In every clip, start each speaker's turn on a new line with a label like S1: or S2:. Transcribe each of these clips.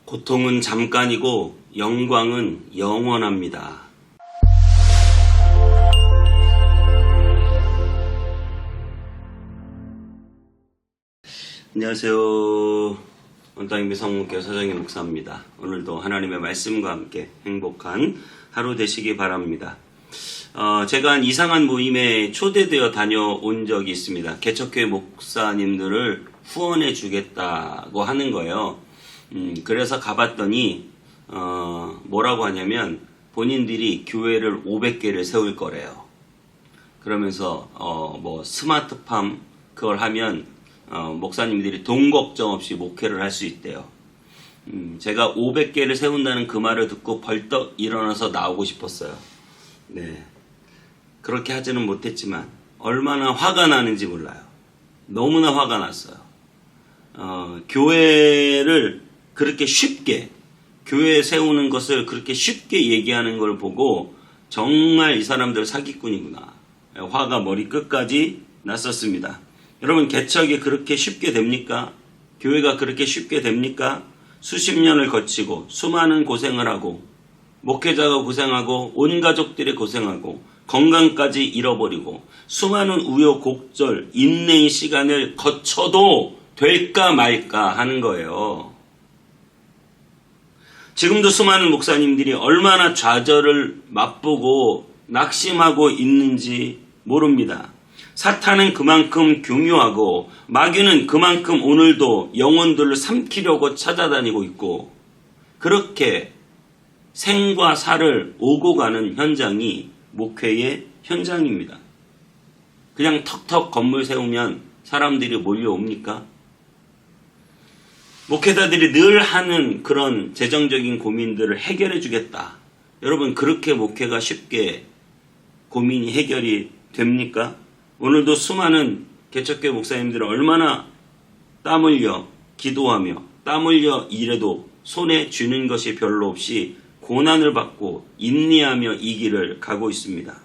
S1: 고통은 잠깐이고 영광은 영원합니다. 안녕하세요. 원땅임비 성목교 서정희 목사입니다. 오늘도 하나님의 말씀과 함께 행복한 하루 되시기 바랍니다. 제가 한 이상한 모임에 초대되어 다녀온 적이 있습니다. 개척교회 목사님들을 후원해 주겠다고 하는 거예요. 그래서 가봤더니 뭐라고 하냐면 본인들이 교회를 500개를 세울 거래요. 그러면서 뭐 스마트팜 그걸 하면 목사님들이 돈 걱정 없이 목회를 할 수 있대요. 제가 500개를 세운다는 그 말을 듣고 벌떡 일어나서 나오고 싶었어요. 네, 그렇게 하지는 못했지만 얼마나 화가 나는지 몰라요. 너무나 화가 났어요. 교회를 그렇게 쉽게, 교회 세우는 것을 그렇게 쉽게 얘기하는 걸 보고 정말 이 사람들 사기꾼이구나. 화가 머리 끝까지 났었습니다. 여러분, 개척이 그렇게 쉽게 됩니까? 교회가 그렇게 쉽게 됩니까? 수십 년을 거치고 수많은 고생을 하고 목회자가 고생하고 온 가족들이 고생하고 건강까지 잃어버리고 수많은 우여곡절, 인내의 시간을 거쳐도 될까 말까 하는 거예요. 지금도 수많은 목사님들이 얼마나 좌절을 맛보고 낙심하고 있는지 모릅니다. 사탄은 그만큼 교묘하고 마귀는 그만큼 오늘도 영혼들을 삼키려고 찾아다니고 있고, 그렇게 생과 사를 오고 가는 현장이 목회의 현장입니다. 그냥 턱턱 건물 세우면 사람들이 몰려옵니까? 목회자들이 늘 하는 그런 재정적인 고민들을 해결해 주겠다. 여러분, 그렇게 목회가 쉽게 고민이 해결이 됩니까? 오늘도 수많은 개척교회 목사님들은 얼마나 땀 흘려 기도하며 땀 흘려 일해도 손에 쥐는 것이 별로 없이 고난을 받고 인내하며 이 길을 가고 있습니다.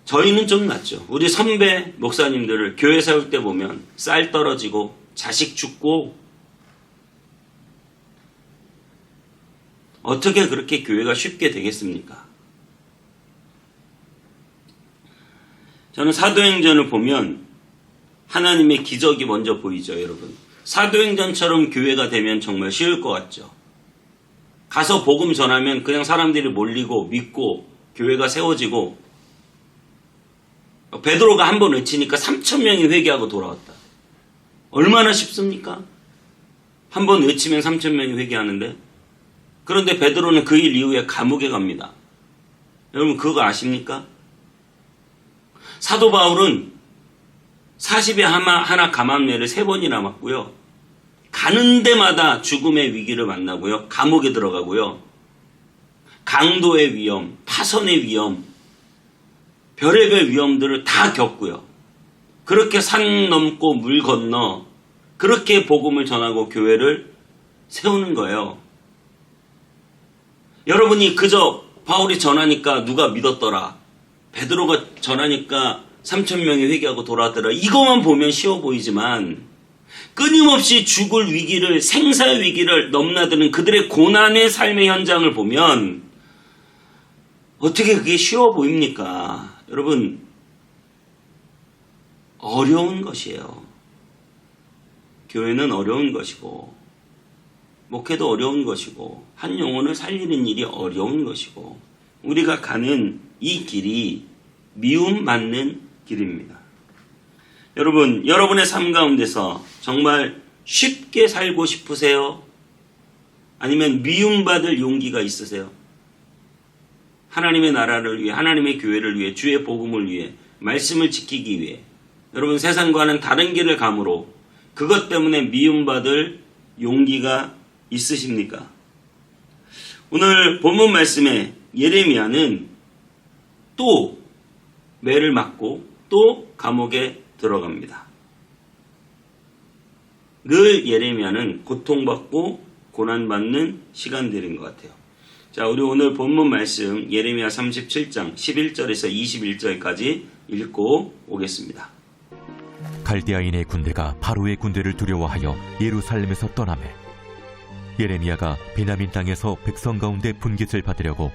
S1: 저희는 좀 낫죠. 우리 선배 목사님들을 교회 세울 때 보면 쌀 떨어지고 자식 죽고, 어떻게 그렇게 교회가 쉽게 되겠습니까? 저는 사도행전을 보면 하나님의 기적이 먼저 보이죠, 여러분. 사도행전처럼 교회가 되면 정말 쉬울 것 같죠. 가서 복음 전하면 그냥 사람들이 몰리고 믿고 교회가 세워지고, 베드로가 한 번 외치니까 3,000명이 회개하고 돌아왔다. 얼마나 쉽습니까? 한 번 외치면 3,000명이 회개하는데. 그런데 베드로는 그 일 이후에 감옥에 갑니다. 여러분, 그거 아십니까? 사도 바울은 40에 하나 감암매를 3번이나 맞고요. 가는 데마다 죽음의 위기를 만나고요. 감옥에 들어가고요. 강도의 위험, 파선의 위험, 별의별 위험들을 다 겪고요. 그렇게 산 넘고 물 건너 그렇게 복음을 전하고 교회를 세우는 거예요. 여러분이 그저 바울이 전하니까 누가 믿었더라, 베드로가 전하니까 3,000명이 회개하고 돌아왔더라, 이것만 보면 쉬워 보이지만 끊임없이 죽을 위기를, 생사의 위기를 넘나드는 그들의 고난의 삶의 현장을 보면 어떻게 그게 쉬워 보입니까? 여러분, 어려운 것이에요. 교회는 어려운 것이고, 목회도 어려운 것이고, 한 영혼을 살리는 일이 어려운 것이고, 우리가 가는 이 길이 미움 맞는 길입니다. 여러분, 여러분의 삶 가운데서 정말 쉽게 살고 싶으세요? 아니면 미움받을 용기가 있으세요? 하나님의 나라를 위해, 하나님의 교회를 위해, 주의 복음을 위해, 말씀을 지키기 위해 여러분 세상과는 다른 길을 감으로 그것 때문에 미움받을 용기가 있으십니까? 오늘 본문 말씀에 예레미야는 또 매를 맞고 또 감옥에 들어갑니다. 늘 예레미야는 고통받고 고난받는 시간들인 것 같아요. 자, 우리 오늘 본문 말씀 예레미야 37장 11절에서 21절까지 읽고 오겠습니다.
S2: 갈대아인의 군대가 바로의 군대를 두려워하여 예루살렘에서 떠나매 예레미야가 베냐민 땅에서 백성 가운데 분깃을 받으려고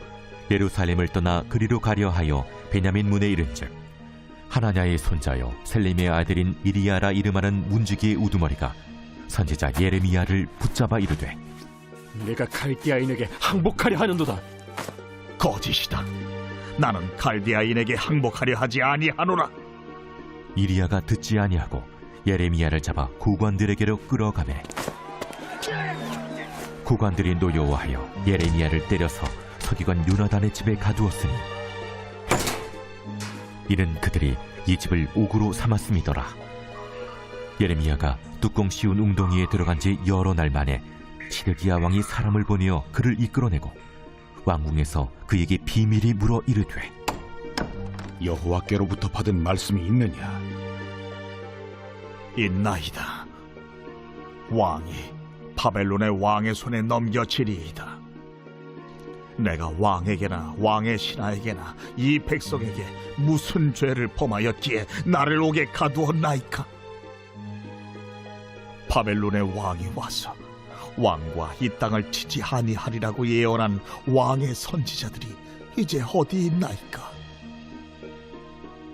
S2: 예루살렘을 떠나 그리로 가려 하여 베냐민 문에 이른즉 하나냐의 손자여 셀림의 아들인 이리야라 이름하는 문지기의 우두머리가 선지자 예레미야를 붙잡아 이르되
S3: 내가 갈대아인에게 항복하려 하는도다.
S4: 거짓이다. 나는 갈대아인에게 항복하려 하지 아니하노라.
S2: 이리야가 듣지 아니하고 예레미야를 잡아 구관들에게로 끌어가매 구관들이 노여워하여 예레미야를 때려서 서기관 요나단의 집에 가두었으니 이는 그들이 이 집을 옥으로 삼았음이더라. 예레미야가 뚜껑 씌운 웅덩이에 들어간 지 여러 날 만에 시드기야 왕이 사람을 보내어 그를 이끌어내고 왕궁에서 그에게 비밀이 물어 이르되
S4: 여호와께로부터 받은 말씀이 있느냐? 있나이다. 왕이 바벨론의 왕의 손에 넘겨지리이다. 내가 왕에게나 왕의 신하에게나 이 백성에게 무슨 죄를 범하였기에 나를 옥에 가두었나이까? 바벨론의 왕이 와서 왕과 이 땅을 치지 아니하리라고 예언한 왕의 선지자들이 이제 어디 있나이까?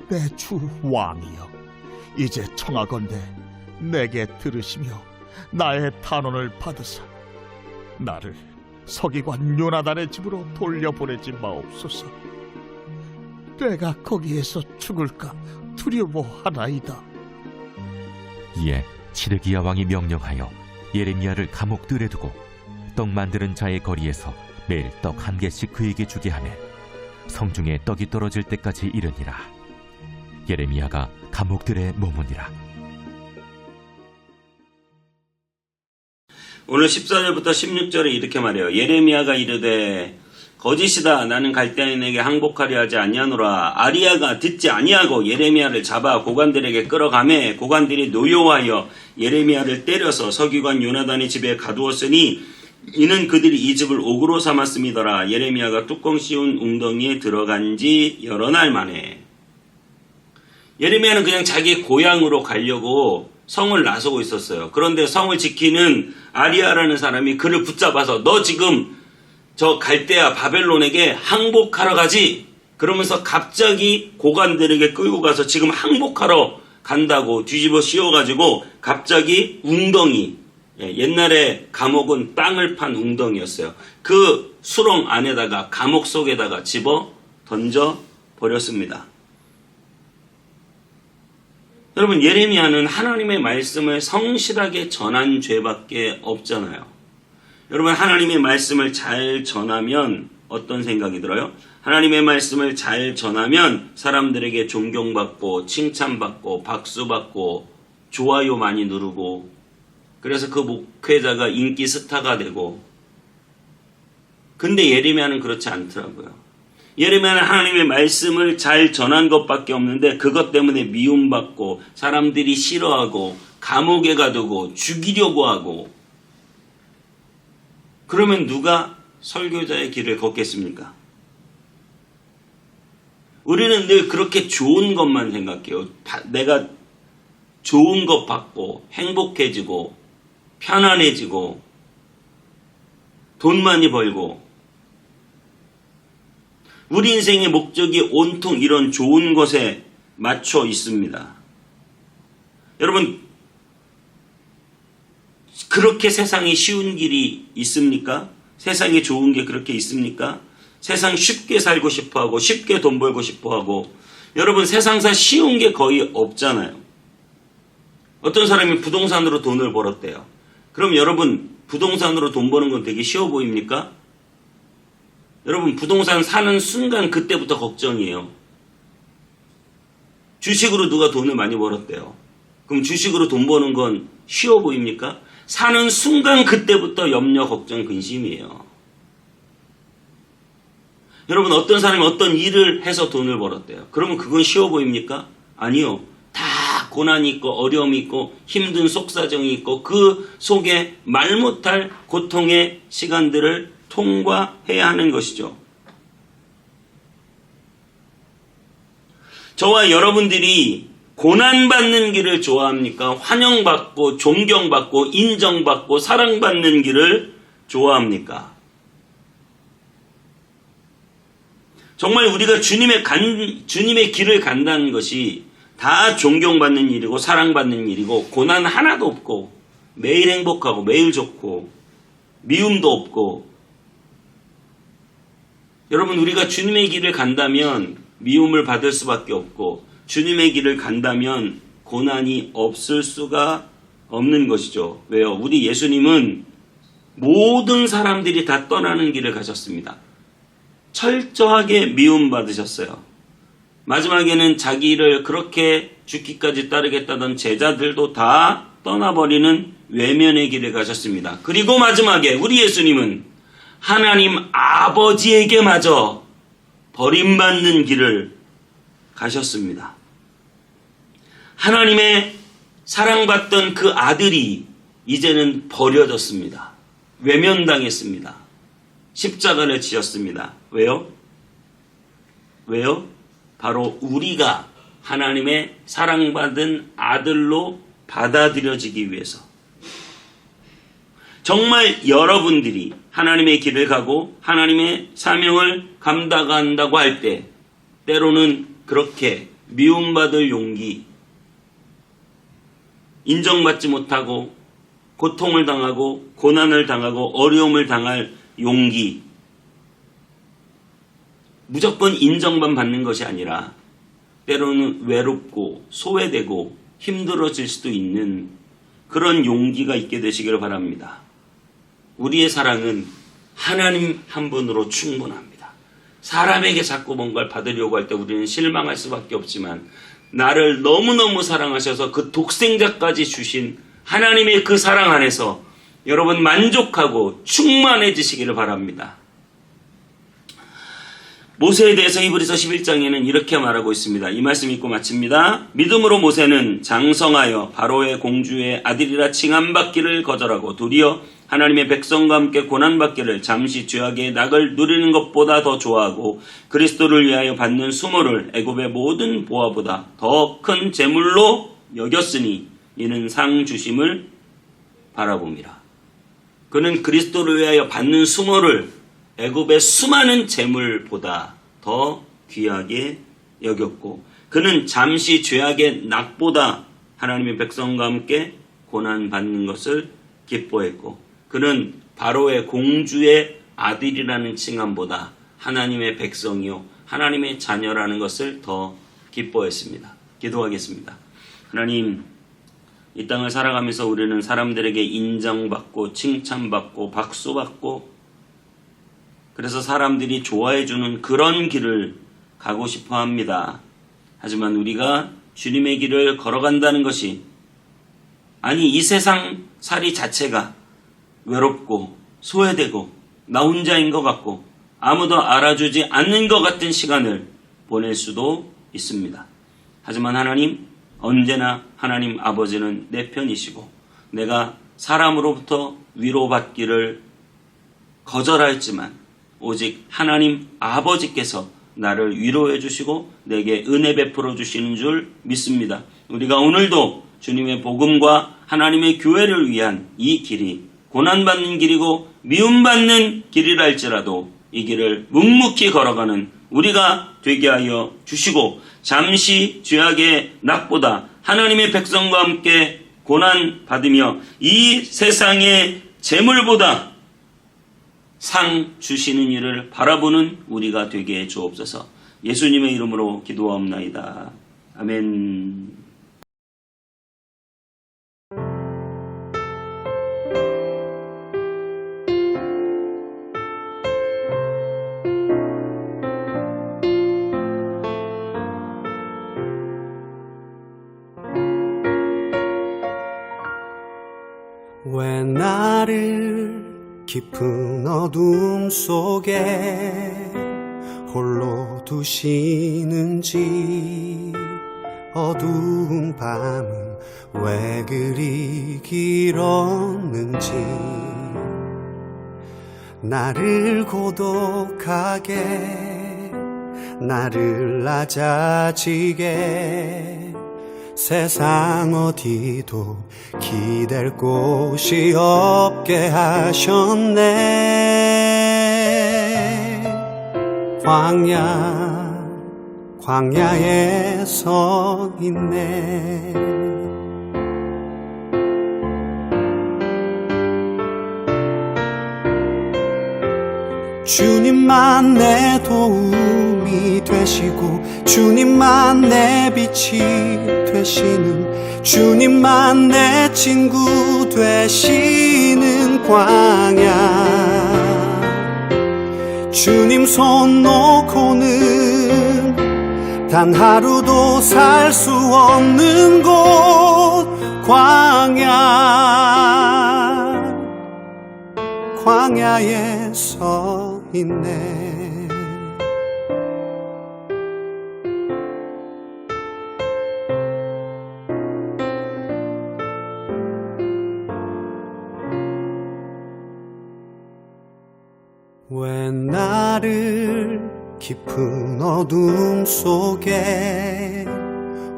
S4: 내 주 왕이여, 이제 청하건대 내게 들으시며 나의 탄원을 받으사 나를 서기관 요나단의 집으로 돌려보내지 마옵소서. 내가 거기에서 죽을까 두려워하나이다.
S2: 이에 시드기야 왕이 명령하여 예레미야를 감옥들에 두고 떡 만드는 자의 거리에서 매일 떡 1개씩 그에게 주게 하며 성중에 떡이 떨어질 때까지 이르니라. 예레미야가 감옥들에 머무니라.
S1: 오늘 14절부터 16절에 이렇게 말해요. 예레미야가 이르되 거짓이다. 나는 갈대아인에게 항복하려 하지 아니하노라. 아리야가 듣지 아니하고 예레미야를 잡아 고관들에게 끌어가매 고관들이 노여워하여 예레미야를 때려서 서기관 요나단의 집에 가두었으니 이는 그들이 이 집을 옥으로 삼았음이더라. 예레미야가 뚜껑 씌운 웅덩이에 들어간 지 여러 날 만에. 예레미야는 그냥 자기 고향으로 가려고 성을 나서고 있었어요. 그런데 성을 지키는 아리야라는 사람이 그를 붙잡아서 너 지금 저 갈대아 바벨론에게 항복하러 가지? 그러면서 갑자기 고관들에게 끌고 가서 지금 항복하러 간다고 뒤집어 씌워가지고 갑자기 웅덩이, 옛날에 감옥은 땅을 판 웅덩이였어요. 그 수렁 안에다가 감옥 속에다가 집어 던져 버렸습니다. 여러분, 예레미야는 하나님의 말씀을 성실하게 전한 죄밖에 없잖아요. 여러분, 하나님의 말씀을 잘 전하면 어떤 생각이 들어요? 하나님의 말씀을 잘 전하면 사람들에게 존경받고 칭찬받고 박수받고 좋아요 많이 누르고 그래서 그 목회자가 인기 스타가 되고. 근데 예레미야는 그렇지 않더라고요. 예레미야는 하나님의 말씀을 잘 전한 것밖에 없는데 그것 때문에 미움받고 사람들이 싫어하고 감옥에 가두고 죽이려고 하고. 그러면 누가 설교자의 길을 걷겠습니까? 우리는 늘 그렇게 좋은 것만 생각해요. 내가 좋은 것 받고 행복해지고 편안해지고 돈 많이 벌고. 우리 인생의 목적이 온통 이런 좋은 것에 맞춰 있습니다. 여러분, 그렇게 세상이 쉬운 길이 있습니까? 세상에 좋은 게 그렇게 있습니까? 세상 쉽게 살고 싶어하고 쉽게 돈 벌고 싶어하고. 여러분, 세상사 쉬운 게 거의 없잖아요. 어떤 사람이 부동산으로 돈을 벌었대요. 그럼 여러분, 부동산으로 돈 버는 건 되게 쉬워 보입니까? 여러분, 부동산 사는 순간 그때부터 걱정이에요. 주식으로 누가 돈을 많이 벌었대요. 그럼 주식으로 돈 버는 건 쉬워 보입니까? 사는 순간 그때부터 염려, 걱정, 근심이에요. 여러분, 어떤 사람이 어떤 일을 해서 돈을 벌었대요. 그러면 그건 쉬워 보입니까? 아니요. 다 고난이 있고 어려움이 있고 힘든 속사정이 있고 그 속에 말 못할 고통의 시간들을 통과해야 하는 것이죠. 저와 여러분들이 고난받는 길을 좋아합니까? 환영받고 존경받고 인정받고 사랑받는 길을 좋아합니까? 정말 우리가 주님의 길을 간다는 것이 다 존경받는 일이고 사랑받는 일이고 고난 하나도 없고 매일 행복하고 매일 좋고 미움도 없고, 여러분, 우리가 주님의 길을 간다면 미움을 받을 수밖에 없고 주님의 길을 간다면 고난이 없을 수가 없는 것이죠. 왜요? 우리 예수님은 모든 사람들이 다 떠나는 길을 가셨습니다. 철저하게 미움받으셨어요. 마지막에는 자기를 그렇게 죽기까지 따르겠다던 제자들도 다 떠나버리는 외면의 길을 가셨습니다. 그리고 마지막에 우리 예수님은 하나님 아버지에게마저 버림받는 길을 가셨습니다. 하나님의 사랑받던 그 아들이 이제는 버려졌습니다. 외면당했습니다. 십자가를 지었습니다. 왜요? 왜요? 바로 우리가 하나님의 사랑받은 아들로 받아들여지기 위해서. 정말 여러분들이 하나님의 길을 가고 하나님의 사명을 감당한다고 할 때 때로는 그렇게 미움받을 용기, 인정받지 못하고 고통을 당하고 고난을 당하고 어려움을 당할 용기, 무조건 인정만 받는 것이 아니라 때로는 외롭고 소외되고 힘들어질 수도 있는 그런 용기가 있게 되시기를 바랍니다. 우리의 사랑은 하나님 한 분으로 충분합니다. 사람에게 자꾸 뭔가를 받으려고 할 때 우리는 실망할 수밖에 없지만 나를 너무너무 사랑하셔서 그 독생자까지 주신 하나님의 그 사랑 안에서 여러분 만족하고 충만해지시기를 바랍니다. 모세에 대해서 히브리서 11장에는 이렇게 말하고 있습니다. 이 말씀 읽고 마칩니다. 믿음으로 모세는 장성하여 바로의 공주의 아들이라 칭함받기를 거절하고 도리어 하나님의 백성과 함께 고난받기를 잠시 죄악의 낙을 누리는 것보다 더 좋아하고 그리스도를 위하여 받는 수모를 애굽의 모든 보화보다 더 큰 재물로 여겼으니 이는 상 주심을 바라봅니다. 그는 그리스도를 위하여 받는 수모를 애굽의 수많은 재물보다 더 귀하게 여겼고 그는 잠시 죄악의 낙보다 하나님의 백성과 함께 고난받는 것을 기뻐했고 그는 바로의 공주의 아들이라는 칭함보다 하나님의 백성이요 하나님의 자녀라는 것을 더 기뻐했습니다. 기도하겠습니다. 하나님, 이 땅을 살아가면서 우리는 사람들에게 인정받고 칭찬받고 박수받고 그래서 사람들이 좋아해주는 그런 길을 가고 싶어 합니다. 하지만 우리가 주님의 길을 걸어간다는 것이 아니 이 세상 살이 자체가 외롭고 소외되고 나 혼자인 것 같고 아무도 알아주지 않는 것 같은 시간을 보낼 수도 있습니다. 하지만 하나님, 언제나 하나님 아버지는 내 편이시고 내가 사람으로부터 위로받기를 거절하였지만 오직 하나님 아버지께서 나를 위로해 주시고 내게 은혜 베풀어 주시는 줄 믿습니다. 우리가 오늘도 주님의 복음과 하나님의 교회를 위한 이 길이 고난받는 길이고 미움받는 길이라 할지라도 이 길을 묵묵히 걸어가는 우리가 되게 하여 주시고 잠시 죄악의 낙보다 하나님의 백성과 함께 고난받으며 이 세상의 재물보다 상 주시는 일을 바라보는 우리가 되게 해 주옵소서. 예수님의 이름으로 기도하옵나이다. 아멘.
S5: 왜 나를 깊은 어둠 속에 홀로 두시는지 어두운 밤은 왜 그리 길었는지 나를 고독하게 나를 낮아지게 세상 어디도 기댈 곳이 없게 하셨네. 광야에 서 있네. 주님만 내 도움이 되시고 주님만 내 빛이 되시는, 주님만 내 친구 되시는 광야. 주님 손 놓고는 단 하루도 살 수 없는 곳 광야에 서 있네. 왜 나를 깊은 어둠 속에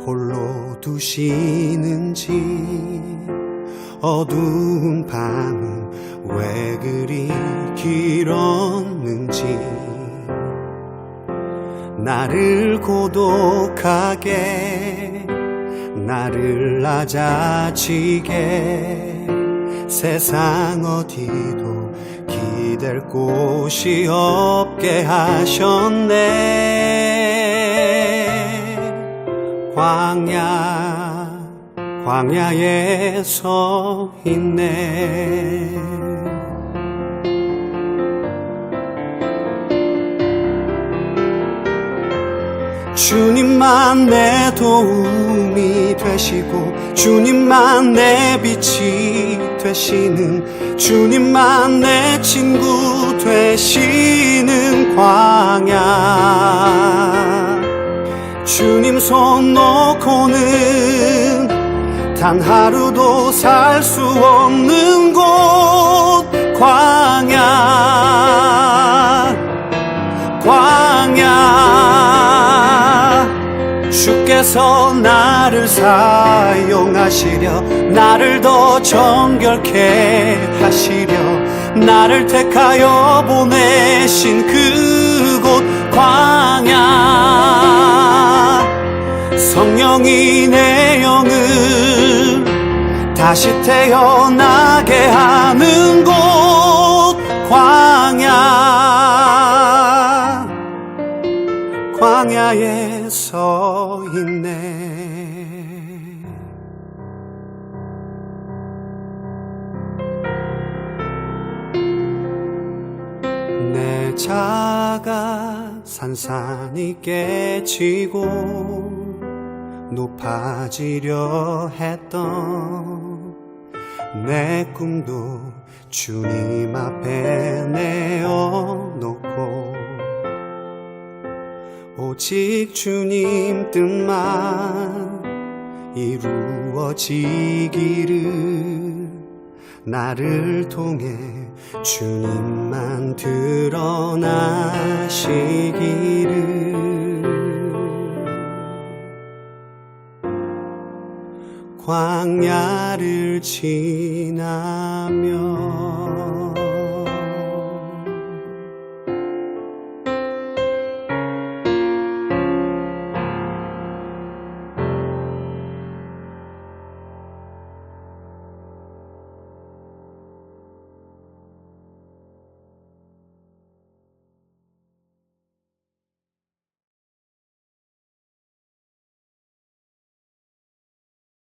S5: 홀로 두시는지, 어두운 밤은 왜 그리 길었는지, 나를 고독하게, 나를 낮아지게, 세상 어디도 기댈 곳이 없게 하셨네. 광야에 서 있네. 주님만 내 도움이 되시고 주님만 내 빛이 되시는, 주님만 내 친구 되시는 광야. 주님 손 놓고는 단 하루도 살 수 없는 곳 광야. 주께서 나를 사용하시려, 나를 더 정결케 하시려, 나를 택하여 보내신 그곳 광야. 성령이 내 영을 다시 태어나게 하는 곳 광야에 서 있네. 내 자가 산산이 깨지고 높아지려 했던 내 꿈도 주님 앞에 내어놓고, 오직 주님 뜻만 이루어지기를, 나를 통해 주님만 드러나시기를. 광야를 지나며